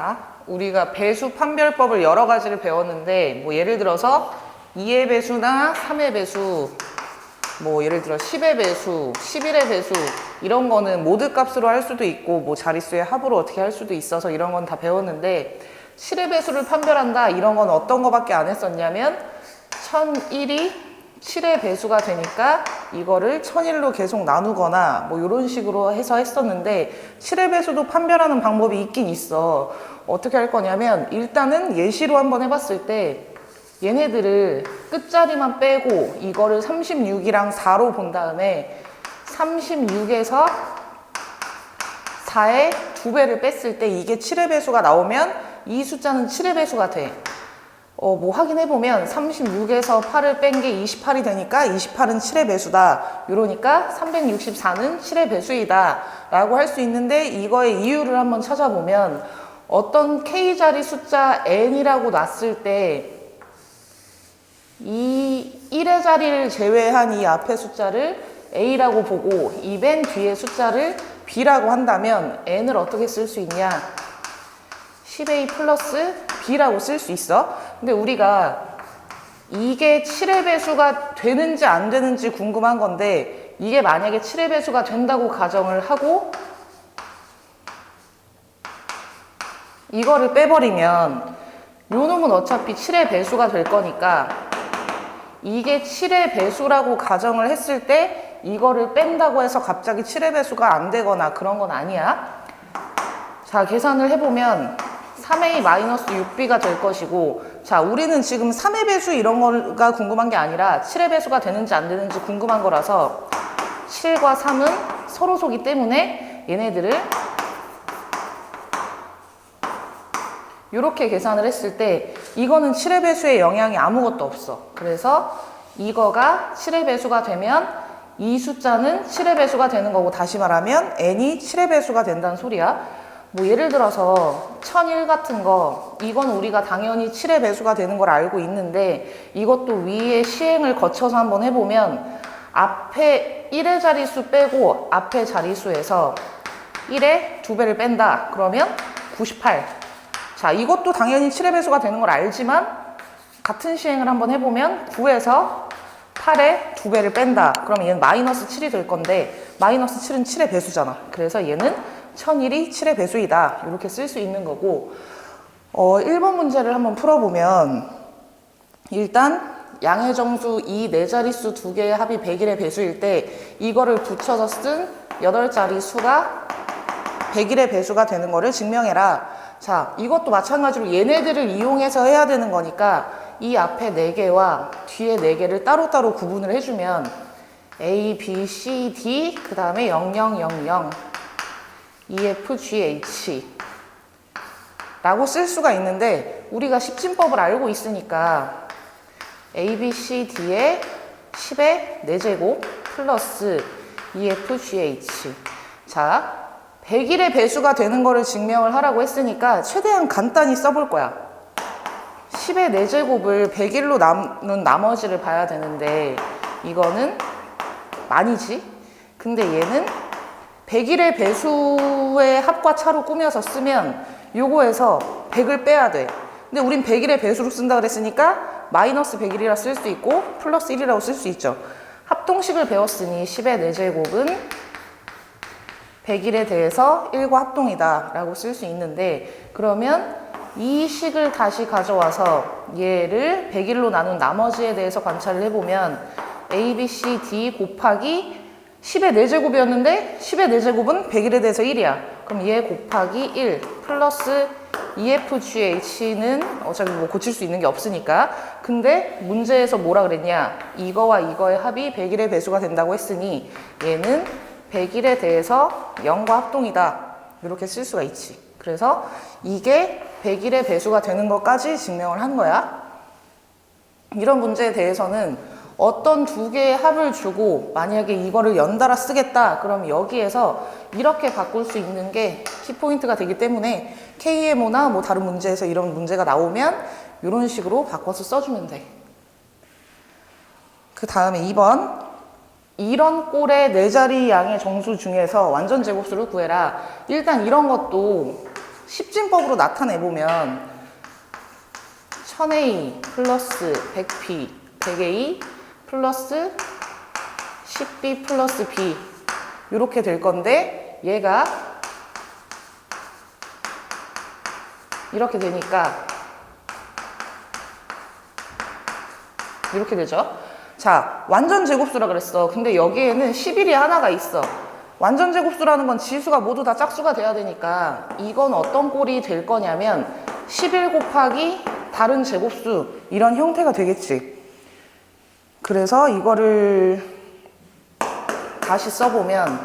자, 우리가 배수 판별법을 여러 가지를 배웠는데, 뭐 예를 들어서 2의 배수나 3의 배수, 뭐 예를 들어 10의 배수, 11의 배수 이런 거는 모드 값으로 할 수도 있고 뭐 자릿수의 합으로 어떻게 할 수도 있어서 이런 건 다 배웠는데, 7의 배수를 판별한다 이런 건 어떤 거밖에 안 했었냐면 1001이 7의 배수가 되니까 이거를 1001로 계속 나누거나 뭐 이런 식으로 해서 했었는데, 7의 배수도 판별하는 방법이 있긴 있어. 어떻게 할 거냐면 일단은 예시로 한번 해봤을 때 얘네들을 끝자리만 빼고 이거를 36이랑 4로 본 다음에 36에서 4의 2배를 뺐을 때 이게 7의 배수가 나오면 이 숫자는 7의 배수가 돼. 뭐 확인해보면 36에서 8을 뺀 게 28이 되니까 28은 7의 배수다. 이러니까 364는 7의 배수이다 라고 할 수 있는데, 이거의 이유를 한번 찾아보면 어떤 K자리 숫자 n이라고 놨을 때 이 1의 자리를 제외한 이 앞의 숫자를 A라고 보고 이 맨 뒤의 숫자를 B라고 한다면 n을 어떻게 쓸 수 있냐? 10A 플러스 B라고 쓸 수 있어. 근데 우리가 이게 7의 배수가 되는지 안 되는지 궁금한 건데, 이게 만약에 7의 배수가 된다고 가정을 하고 이거를 빼버리면 요 놈은 어차피 7의 배수가 될 거니까 이게 7의 배수라고 가정을 했을 때 이거를 뺀다고 해서 갑자기 7의 배수가 안 되거나 그런 건 아니야. 자, 계산을 해보면 3a-6b가 될 것이고, 자, 우리는 지금 3의 배수 이런 거가 궁금한 게 아니라 7의 배수가 되는지 안 되는지 궁금한 거라서 7과 3은 서로 소기 때문에 얘네들을 이렇게 계산을 했을 때 이거는 7의 배수에 영향이 아무것도 없어. 그래서 이거가 7의 배수가 되면 이 숫자는 7의 배수가 되는 거고, 다시 말하면 n이 7의 배수가 된다는 소리야. 뭐 예를 들어서 1001 같은 거, 이건 우리가 당연히 7의 배수가 되는 걸 알고 있는데, 이것도 위에 시행을 거쳐서 한번 해보면 앞에 1의 자릿수 빼고 앞에 자릿수에서 1의 2배를 뺀다. 그러면 98. 자, 이것도 당연히 7의 배수가 되는 걸 알지만 같은 시행을 한번 해보면 9에서 8의 2배를 뺀다. 그럼 얘는 마이너스 7이 될 건데, 마이너스 7은 7의 배수잖아. 그래서 얘는 1001이 7의 배수이다. 이렇게 쓸 수 있는 거고, 1번 문제를 한번 풀어보면 일단 양의 정수 이 네 자릿수 두 개의 합이 100일의 배수일 때 이거를 붙여서 쓴 8자리 수가 100일의 배수가 되는 거를 증명해라. 자, 이것도 마찬가지로 얘네들을 이용해서 해야 되는 거니까 이 앞에 4개와 뒤에 4개를 따로따로 구분을 해주면 A, B, C, D 그 다음에 0, 0, 0, 0 E, F, G, H 라고 쓸 수가 있는데, 우리가 십진법을 알고 있으니까 A, B, C, D에 10의 4제곱 플러스 E, F, G, H. 자, 100일의 배수가 되는 거를 증명을 하라고 했으니까 최대한 간단히 써볼 거야. 10의 4제곱을 100일로 나눈 나머지를 봐야 되는데 이거는 만이지. 근데 얘는 100일의 배수의 합과 차로 꾸며서 쓰면 요거에서 100을 빼야 돼. 근데 우린 100일의 배수로 쓴다 그랬으니까 마이너스 100일이라 쓸 수 있고 플러스 1이라고 쓸 수 있죠. 합동식을 배웠으니 10의 4제곱은 100일에 대해서 1과 합동이다 라고 쓸 수 있는데, 그러면 이 식을 다시 가져와서 얘를 100일로 나눈 나머지에 대해서 관찰을 해보면 A, B, C, D 곱하기 10의 4제곱이었는데 10의 4제곱은 100일에 대해서 1이야. 그럼 얘 곱하기 1 플러스 EFGH는 어차피 뭐 고칠 수 있는 게 없으니까. 근데 문제에서 뭐라 그랬냐, 이거와 이거의 합이 100일의 배수가 된다고 했으니 얘는 100일에 대해서 0과 합동이다. 이렇게 쓸 수가 있지. 그래서 이게 100일의 배수가 되는 것까지 증명을 한 거야. 이런 문제에 대해서는 어떤 두 개의 합을 주고 만약에 이거를 연달아 쓰겠다. 그럼 여기에서 이렇게 바꿀 수 있는 게 키포인트가 되기 때문에 KMO나 뭐 다른 문제에서 이런 문제가 나오면 이런 식으로 바꿔서 써주면 돼. 그 다음에 2번. 이런 꼴의 4자리 양의 정수 중에서 완전 제곱수를 구해라. 일단 이런 것도 십진법으로 나타내보면 1000A 플러스 100B, 100A 플러스 10B 플러스 B 이렇게 될 건데 얘가 이렇게 되니까 이렇게 되죠. 자, 완전 제곱수라 그랬어. 근데 여기에는 11이 하나가 있어. 완전 제곱수라는 건 지수가 모두 다 짝수가 돼야 되니까 이건 어떤 꼴이 될 거냐면 11 곱하기 다른 제곱수 이런 형태가 되겠지. 그래서 이거를 다시 써보면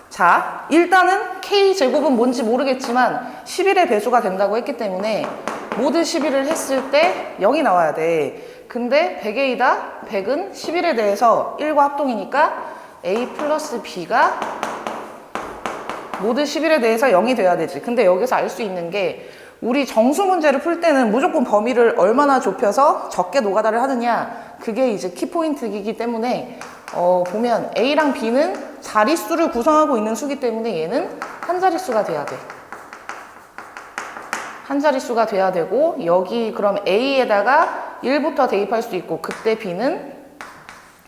자, 일단은 K제곱은 뭔지 모르겠지만 11의 배수가 된다고 했기 때문에 모두 11을 했을 때 0이 나와야 돼. 근데 100A다. 100은 11에 대해서 1과 합동이니까 A 플러스 B가 모두 11에 대해서 0이 돼야 되지. 근데 여기서 알 수 있는 게 우리 정수 문제를 풀 때는 무조건 범위를 얼마나 좁혀서 적게 노가다를 하느냐 그게 이제 키포인트이기 때문에 보면 A랑 B는 자릿수를 구성하고 있는 수기 때문에 얘는 한 자릿수가 돼야 돼. 한 자릿수가 돼야 되고 여기 그럼 A에다가 1부터 대입할 수 있고 그때 B는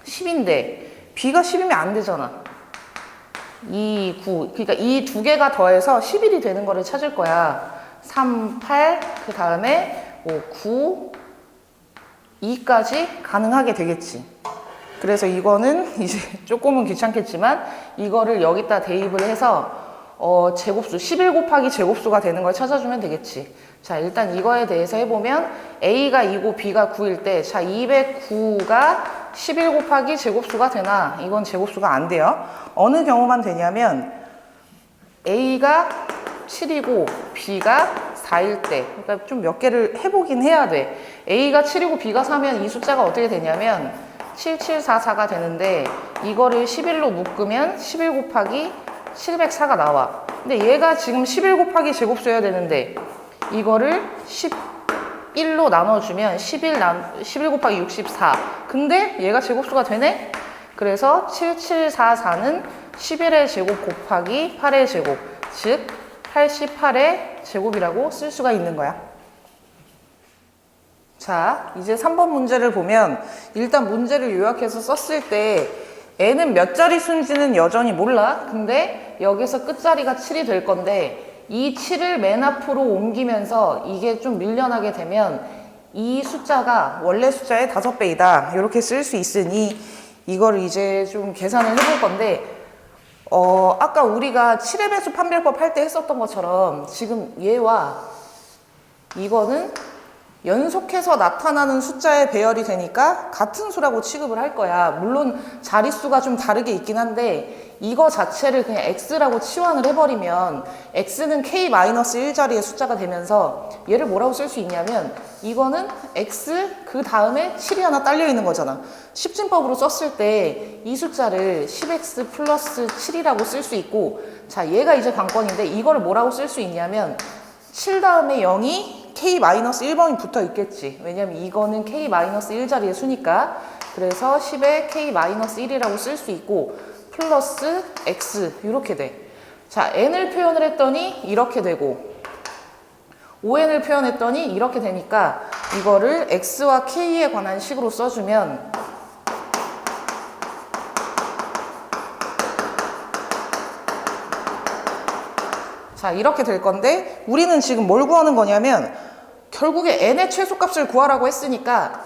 10인데 B가 10이면 안 되잖아. 2, 9 그러니까 이 두 개가 더해서 11이 되는 거를 찾을 거야. 3, 8 그 다음에 9, 2까지 가능하게 되겠지. 그래서 이거는 이제 조금은 귀찮겠지만 이거를 여기다 대입을 해서 제곱수 11 곱하기 제곱수가 되는 걸 찾아주면 되겠지. 자, 일단 이거에 대해서 해보면 A가 2고 B가 9일 때 자, 209가 11 곱하기 제곱수가 되나? 이건 제곱수가 안 돼요. 어느 경우만 되냐면 A가 7이고 B가 4일 때 그러니까 좀 몇 개를 해보긴 해야 돼. A가 7이고 B가 4면 이 숫자가 어떻게 되냐면 7744가 되는데 이거를 11로 묶으면 11 곱하기 704가 나와. 근데 얘가 지금 11 곱하기 제곱수여야 되는데 이거를 11로 나눠주면 11 곱하기 64. 근데 얘가 제곱수가 되네? 그래서 7744는 11의 제곱 곱하기 8의 제곱, 즉 88의 제곱이라고 쓸 수가 있는 거야. 자, 이제 3번 문제를 보면 일단 문제를 요약해서 썼을 때 n은 몇 자릿수인지는 여전히 몰라. 근데 여기서 끝자리가 7이 될 건데 이 7을 맨 앞으로 옮기면서 이게 좀 밀려나게 되면 이 숫자가 원래 숫자의 5배이다. 이렇게 쓸 수 있으니 이거를 이제 좀 계산을 해볼 건데 아까 우리가 7의 배수 판별법 할 때 했었던 것처럼 지금 얘와 이거는 연속해서 나타나는 숫자의 배열이 되니까 같은 수라고 취급을 할 거야. 물론 자릿수가 좀 다르게 있긴 한데 이거 자체를 그냥 x라고 치환을 해버리면 x는 k-1자리의 숫자가 되면서 얘를 뭐라고 쓸 수 있냐면 이거는 x 그 다음에 7이 하나 딸려 있는 거잖아. 십진법으로 썼을 때 이 숫자를 10x 플러스 7이라고 쓸 수 있고 자, 얘가 이제 관건인데 이거를 뭐라고 쓸 수 있냐면 7 다음에 0이 k-1번이 붙어 있겠지. 왜냐면 이거는 k-1자리의 수니까. 그래서 10에 k-1이라고 쓸 수 있고 플러스 x 이렇게 돼. 자, n을 표현을 했더니 이렇게 되고 5n을 표현했더니 이렇게 되니까 이거를 x와 k에 관한 식으로 써주면 자, 이렇게 될 건데 우리는 지금 뭘 구하는 거냐면 결국에 n의 최소값을 구하라고 했으니까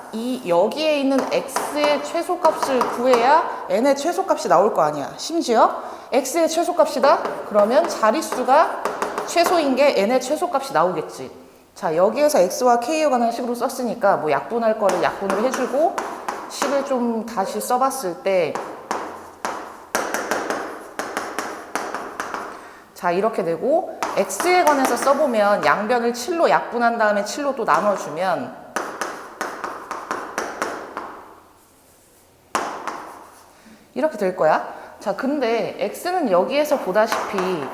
여기에 있는 x의 최소값을 구해야 n의 최소값이 나올 거 아니야. 심지어 x의 최소값이다? 그러면 자릿수가 최소인 게 n의 최소값이 나오겠지. 자, 여기에서 x와 k에 관한 식으로 썼으니까 뭐 약분할 거를 약분을 해주고 식을 좀 다시 써봤을 때 자, 이렇게 되고 x에 관해서 써보면 양변을 7로 약분한 다음에 7로 또 나눠주면 이렇게 될 거야. 자, 근데 x는 여기에서 보다시피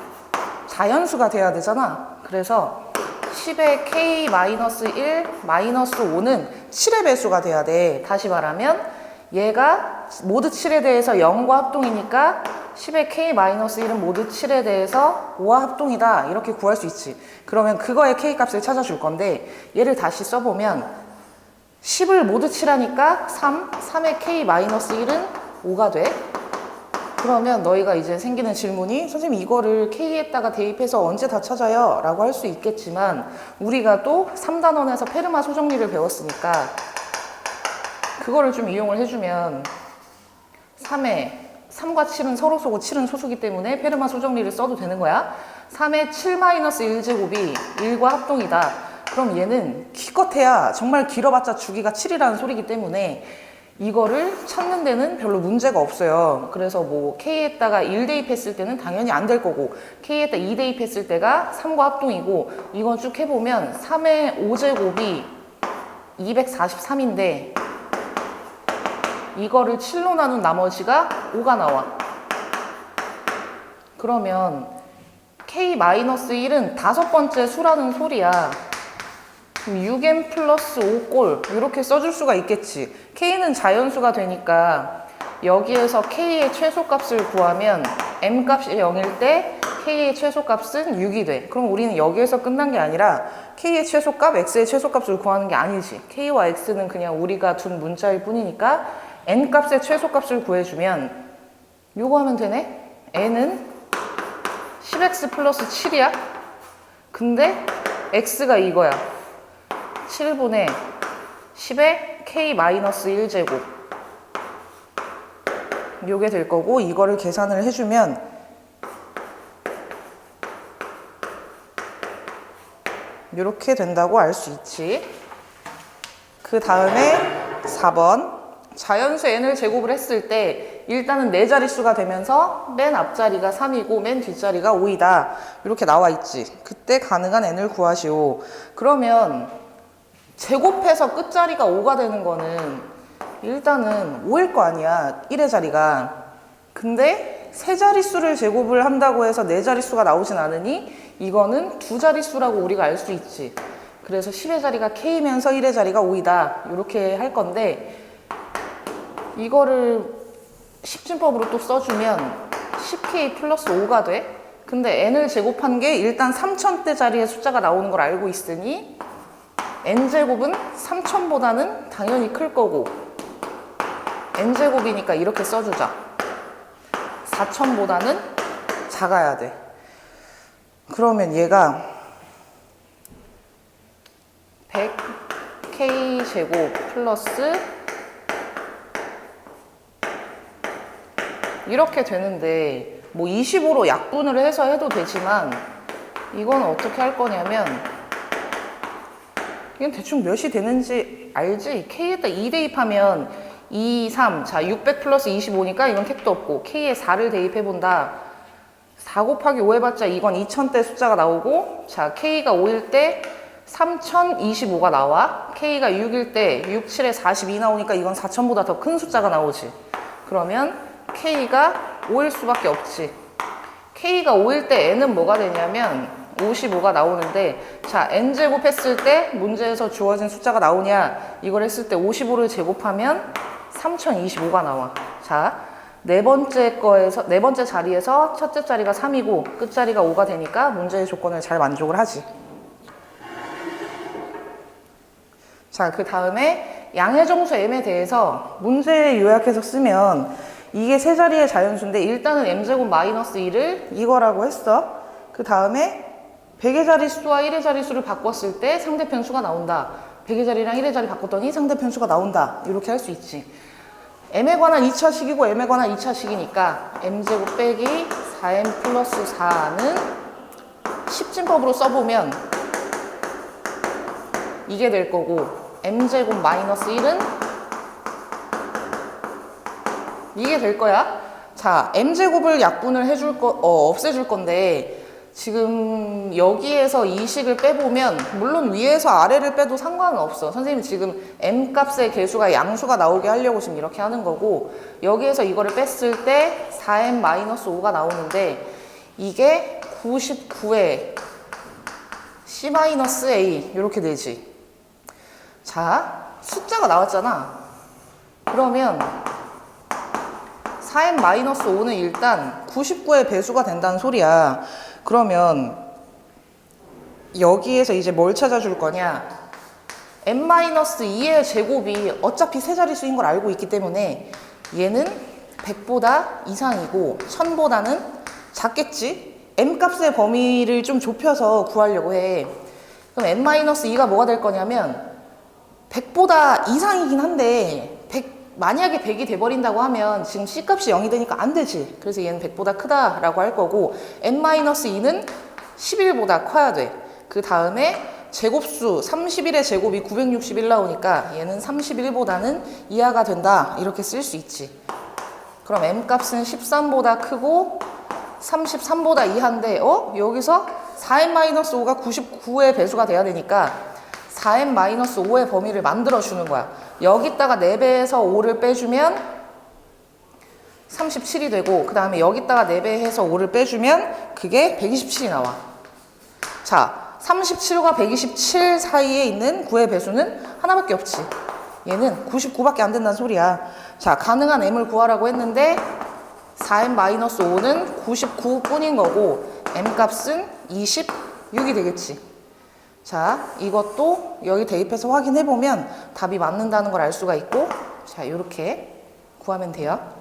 자연수가 돼야 되잖아. 그래서 10의 k-1 마이너스 5는 7의 배수가 돼야 돼. 다시 말하면 얘가 모두 7에 대해서 0과 합동이니까 10의 k-1은 모두 7에 대해서 5와 합동이다 이렇게 구할 수 있지. 그러면 그거의 k값을 찾아줄 건데 얘를 다시 써보면 10을 모두 칠하니까 3의 k-1은 5가 돼. 그러면 너희가 이제 생기는 질문이 선생님 이거를 k에다가 대입해서 언제 다 찾아요? 라고 할 수 있겠지만 우리가 또 3단원에서 페르마 소정리를 배웠으니까 그거를 좀 이용을 해주면 3과 7은 서로 쏘고 7은 소수기 때문에 페르마 소정리를 써도 되는 거야. 3의 7-1제곱이 1과 합동이다. 그럼 얘는 기껏해야 정말 길어봤자 주기가 7이라는 소리기 때문에 이거를 찾는 데는 별로 문제가 없어요. 그래서 뭐 K에다가 1 대입했을 때는 당연히 안 될 거고 K에다 2 대입했을 때가 3과 합동이고 이건 쭉 해보면 3의 5제곱이 243인데 이거를 7로 나눈 나머지가 5가 나와. 그러면 K-1은 다섯 번째 수라는 소리야. 6n 플러스 5꼴 이렇게 써줄 수가 있겠지. K는 자연수가 되니까 여기에서 K의 최소값을 구하면 M값이 0일 때 K의 최소값은 6이 돼. 그럼 우리는 여기에서 끝난 게 아니라 K의 최소값, X의 최소값을 구하는 게 아니지. K와 X는 그냥 우리가 둔 문자일 뿐이니까 N값의 최소값을 구해주면 요거 하면 되네? N은 10X 플러스 7이야. 근데 X가 이거야. 7분의 10의 k-1제곱 요게 될 거고 이거를 계산을 해주면 이렇게 된다고 알 수 있지. 그 다음에 4번 자연수 n을 제곱을 했을 때 일단은 네 자릿수가 되면서 맨 앞자리가 3이고 맨 뒷자리가 5이다 이렇게 나와 있지. 그때 가능한 n을 구하시오. 그러면 제곱해서 끝자리가 5가 되는 거는 일단은 5일 거 아니야. 1의 자리가. 근데 세 자릿수를 제곱을 한다고 해서 네 자릿수가 나오진 않으니 이거는 두 자릿수라고 우리가 알 수 있지. 그래서 10의 자리가 k면서 1의 자리가 5이다 이렇게 할 건데 이거를 10진법으로 또 써주면 10k 플러스 5가 돼. 근데 n을 제곱한 게 일단 3000대 자리의 숫자가 나오는 걸 알고 있으니 n제곱은 3000보다는 당연히 클 거고 n제곱이니까 이렇게 써주자. 4000보다는 작아야 돼. 그러면 얘가 100k제곱 플러스 이렇게 되는데 뭐 25로 약분을 해서 해도 되지만 이건 어떻게 할 거냐면 이건 대충 몇이 되는지 알지? K에다 2 대입하면 2, 3, 자 600 플러스 25니까 이건 택도 없고 K에 4를 대입해본다. 4 곱하기 5 해봤자 이건 2000대 숫자가 나오고 자 K가 5일 때 3025가 나와. K가 6일 때 6, 7에 42 나오니까 이건 4000보다 더 큰 숫자가 나오지. 그러면 K가 5일 수밖에 없지. K가 5일 때 N은 뭐가 되냐면 55가 나오는데 자 n제곱 했을 때 문제에서 주어진 숫자가 나오냐 이걸 했을 때 55를 제곱하면 3025가 나와. 자 네 번째 자리에서 첫째 자리가 3이고 끝자리가 5가 되니까 문제의 조건을 잘 만족을 하지. 자 그 다음에 양의 정수 m에 대해서 문제에 요약해서 쓰면 이게 세 자리의 자연수인데 일단은 m제곱 마이너스 1을 이거라고 했어. 그 다음에 100의 자릿수와 1의 자릿수를 바꿨을 때 상대편 수가 나온다. 100의 자리랑 1의 자리 바꿨더니 상대편 수가 나온다. 이렇게 할 수 있지. m에 관한 2차식이고 m에 관한 2차식이니까 m제곱 빼기 4m 플러스 4는 10진법으로 써보면 이게 될 거고 m제곱 마이너스 1은 이게 될 거야. 자, m제곱을 약분을 없애줄 건데 지금 여기에서 이 식을 빼보면 물론 위에서 아래를 빼도 상관은 없어. 선생님 지금 m값의 개수가 양수가 나오게 하려고 지금 이렇게 하는 거고 여기에서 이거를 뺐을 때 4m-5가 나오는데 이게 99에 c-a 이렇게 되지. 자, 숫자가 나왔잖아. 그러면 4m-5는 일단 99의 배수가 된다는 소리야. 그러면 여기에서 이제 뭘 찾아줄 거냐? n-2의 제곱이 어차피 세 자릿수인 걸 알고 있기 때문에 얘는 100보다 이상이고 1000보다는 작겠지? m 값의 범위를 좀 좁혀서 구하려고 해. 그럼 n-2가 뭐가 될 거냐면 100보다 이상이긴 한데 만약에 100이 돼버린다고 하면 지금 c 값이 0이 되니까 안 되지. 그래서 얘는 100보다 크다라고 할 거고 n-2는 11보다 커야 돼. 그 다음에 제곱수 31의 제곱이 961 나오니까 얘는 31보다는 이하가 된다. 이렇게 쓸 수 있지. 그럼 m 값은 13보다 크고 33보다 이하인데 여기서 4n-5가 99의 배수가 돼야 되니까 4n-5의 범위를 만들어 주는 거야. 여기다가 4배에서 5를 빼주면 37이 되고 그 다음에 여기다가 4배해서 5를 빼주면 그게 127이 나와. 자, 37과 127 사이에 있는 9의 배수는 하나밖에 없지. 얘는 99밖에 안 된다는 소리야. 자, 가능한 m을 구하라고 했는데 4n-5는 99뿐인 거고 m 값은 26이 되겠지. 자, 이것도 여기 대입해서 확인해보면 답이 맞는다는 걸 알 수가 있고 자, 이렇게 구하면 돼요.